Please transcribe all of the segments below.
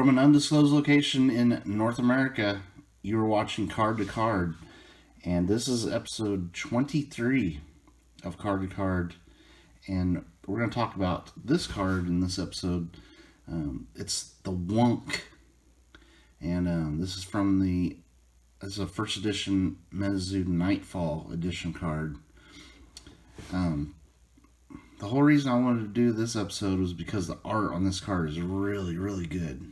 From an undisclosed location in North America, you are watching Card to Card, and this is episode 23 of Card to Card. And we're going to talk about this card in this episode. It's the Wunk, and this is from it's a first edition Metazood Nightfall edition card. The whole reason I wanted to do this episode was because the art on this card is really, really good.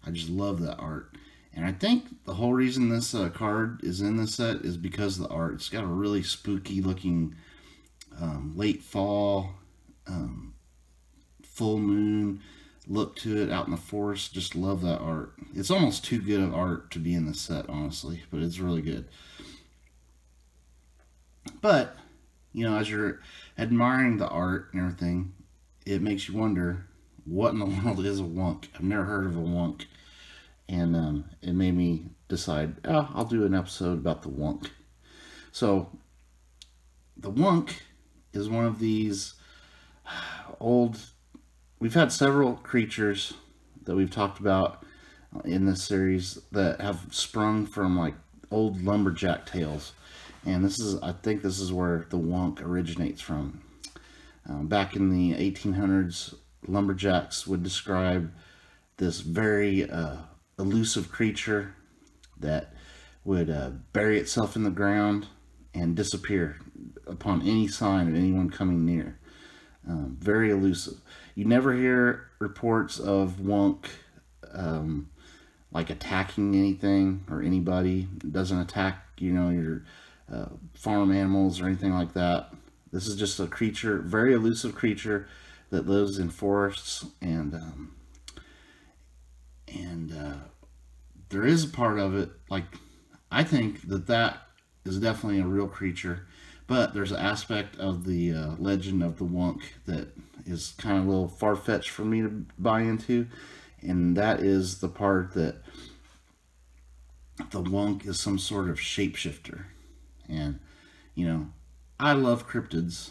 I just love that art. And I think the whole reason this card is in this set is because of the art. It's got a really spooky looking late fall, full moon look to it out in the forest. Just love that art. It's almost too good of art to be in this set, honestly, but it's really good. But, as you're admiring the art and everything, it makes you wonder, what in the world is a Wunk? I've never heard of a Wunk. And it made me decide, I'll do an episode about the Wunk. So, the Wunk is one of these old... We've had several creatures that we've talked about in this series that have sprung from like old lumberjack tales. And I think this is where the Wunk originates from. Back in the 1800s, lumberjacks would describe this very elusive creature that would bury itself in the ground and disappear upon any sign of anyone coming near. Very elusive. You never hear reports of Wunk like attacking anything or anybody. It doesn't attack, your farm animals or anything like that. This is just a creature, very elusive creature that lives in forests, and there is a part of it, like, I think that is definitely a real creature, but there's an aspect of the legend of the Wunk that is kind of a little far-fetched for me to buy into, and that is the part that the Wunk is some sort of shapeshifter. And, I love cryptids,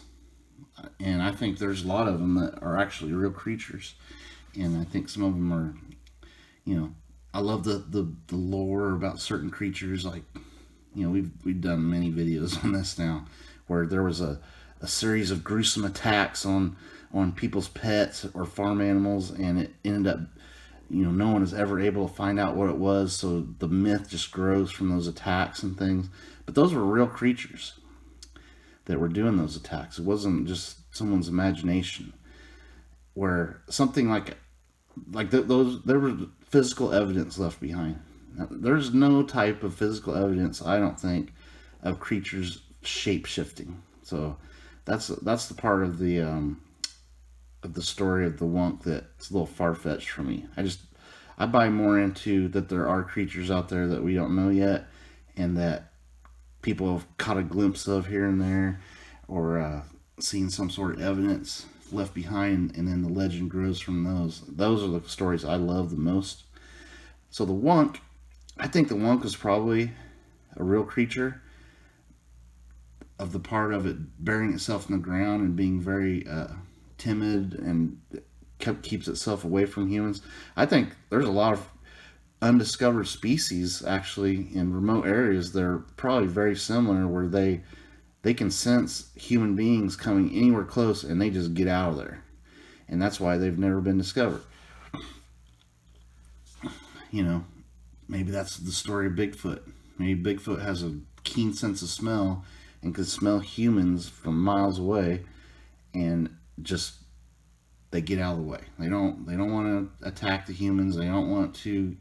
and I think there's a lot of them that are actually real creatures, and I think some of them are, I love the lore about certain creatures. Like, we've done many videos on this now, where there was a series of gruesome attacks on people's pets or farm animals, and it ended up, no one is ever able to find out what it was, so the myth just grows from those attacks and things. But those were real creatures that were doing those attacks. It wasn't just someone's imagination. Where something those, there was physical evidence left behind. Now, there's no type of physical evidence, I don't think, of creatures shape-shifting. So that's the part of the story of the Wunk that's a little far-fetched for me. I buy more into that there are creatures out there that we don't know yet, and that people have caught a glimpse of here and there, or seen some sort of evidence left behind, and then the legend grows from those. Those are the stories I love the most. So the Wunk, I think the Wunk is probably a real creature, of the part of it burying itself in the ground and being very timid and keeps itself away from humans. I think there's a lot of undiscovered species actually in remote areas that are probably very similar, where they can sense human beings coming anywhere close and they just get out of there. And that's why they've never been discovered. Maybe that's the story of Bigfoot. Maybe Bigfoot has a keen sense of smell and can smell humans from miles away, and just they get out of the way. They don't want to attack the humans. They don't want to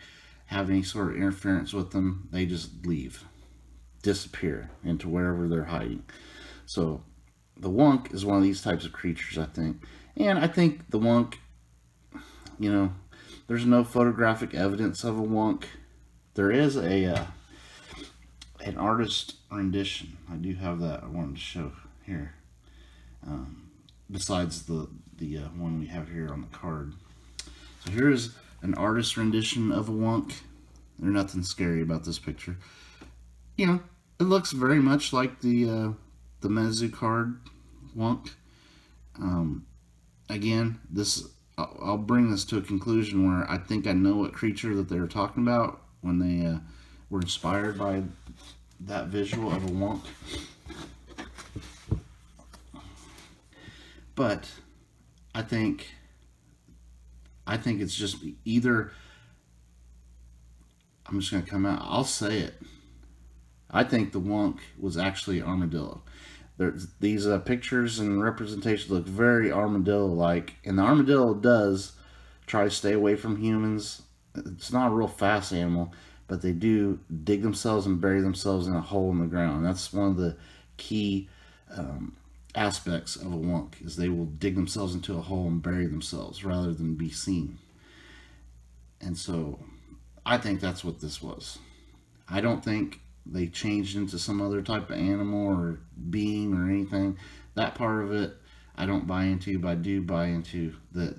have any sort of interference with them. They just leave, disappear into wherever they're hiding. So the Wunk is one of these types of creatures, I think. And I think the Wunk, there's no photographic evidence of a Wunk. There is an artist rendition. I do have that I wanted to show here. Besides the one we have here on the card. So here is an artist rendition of a Wunk. There's nothing scary about this picture. It looks very much like the Metazood card Wunk. Again, this I'll bring this to a conclusion where I think I know what creature that they were talking about when they were inspired by that visual of a wonk. But I think it's just either, I'm just gonna come out. I'll say it. I think the wonk was actually armadillo. These pictures and representations look very armadillo-like, and the armadillo does try to stay away from humans. It's not a real fast animal, but they do dig themselves and bury themselves in a hole in the ground. That's one of the key aspects of a wonk, is they will dig themselves into a hole and bury themselves rather than be seen. And so I think that's what this was. I don't think they changed into some other type of animal or being or anything. That part of it I don't buy into, but I do buy into that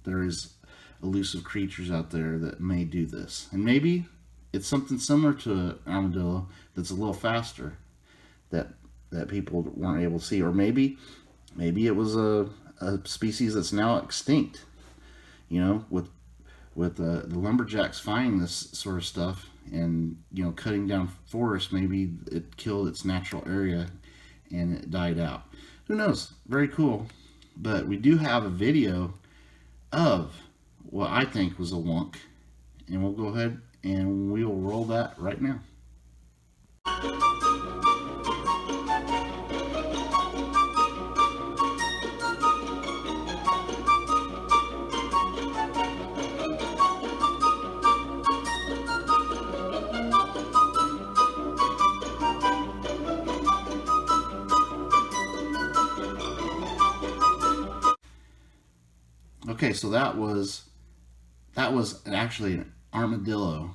there is elusive creatures out there that may do this. And maybe it's something similar to an armadillo that's a little faster that people weren't able to see. Or maybe it was a species that's now extinct. You know, with the lumberjacks finding this sort of stuff and, you know, cutting down forests, maybe it killed its natural area and it died out. Who knows? Very cool. But we do have a video of what I think was a wonk, and we'll go ahead and we will roll that right now. Okay, so that was actually an armadillo,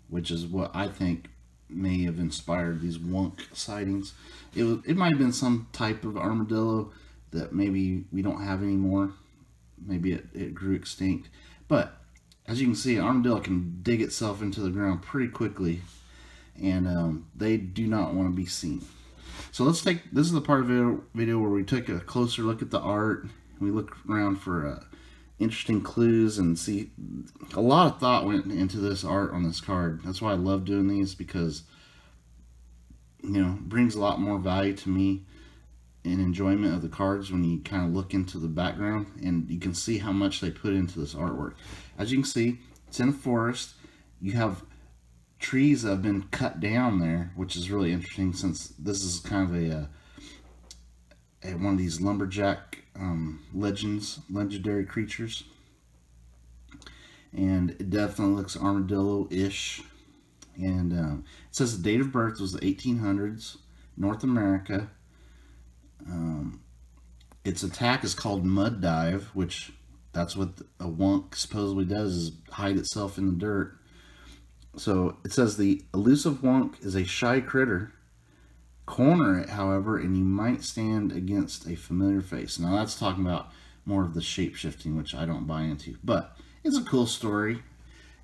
which is what I think may have inspired these wonk sightings. It might have been some type of armadillo that maybe we don't have anymore. Maybe it grew extinct. But as you can see, an armadillo can dig itself into the ground pretty quickly, and they do not want to be seen. So this is the part of the video where we took a closer look at the art. We look around for interesting clues and see. A lot of thought went into this art on this card. That's why I love doing these, because, you know, it brings a lot more value to me and enjoyment of the cards when you kind of look into the background and you can see how much they put into this artwork. As you can see, it's in a forest. You have trees that have been cut down there, which is really interesting, since this is kind of one of these lumberjack legendary creatures, and it definitely looks armadillo-ish. And it says the date of birth was the 1800s, North America. Its attack is called mud dive, which that's what a wonk supposedly does, is hide itself in the dirt. So it says the elusive wonk is a shy critter. Corner it, however, and you might stand against a familiar face. Now that's talking about more of the shape-shifting, which I don't buy into. But it's a cool story,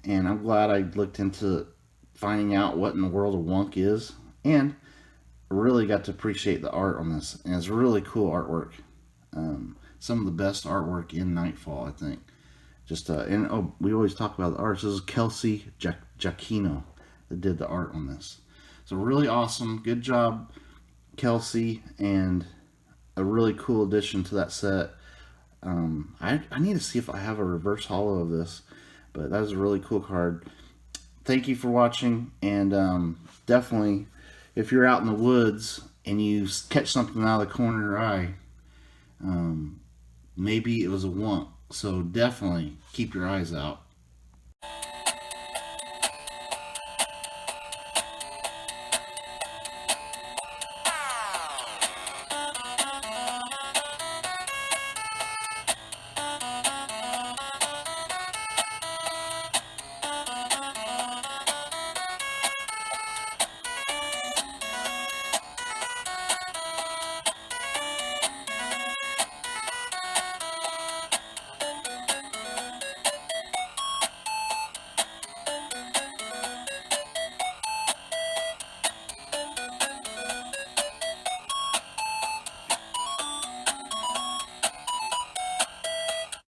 and I'm glad I looked into finding out what in the world a wonk is, and really got to appreciate the art on this. And it's really cool artwork. Some of the best artwork in Nightfall, I think. And we always talk about the artist. This is Kelsey Giacchino that did the art on this. So really awesome. Good job, Kelsey, and a really cool addition to that set. I need to see if I have a reverse holo of this, but that is a really cool card. Thank you for watching, and definitely, if you're out in the woods and you catch something out of the corner of your eye, maybe it was a wonk. So definitely keep your eyes out.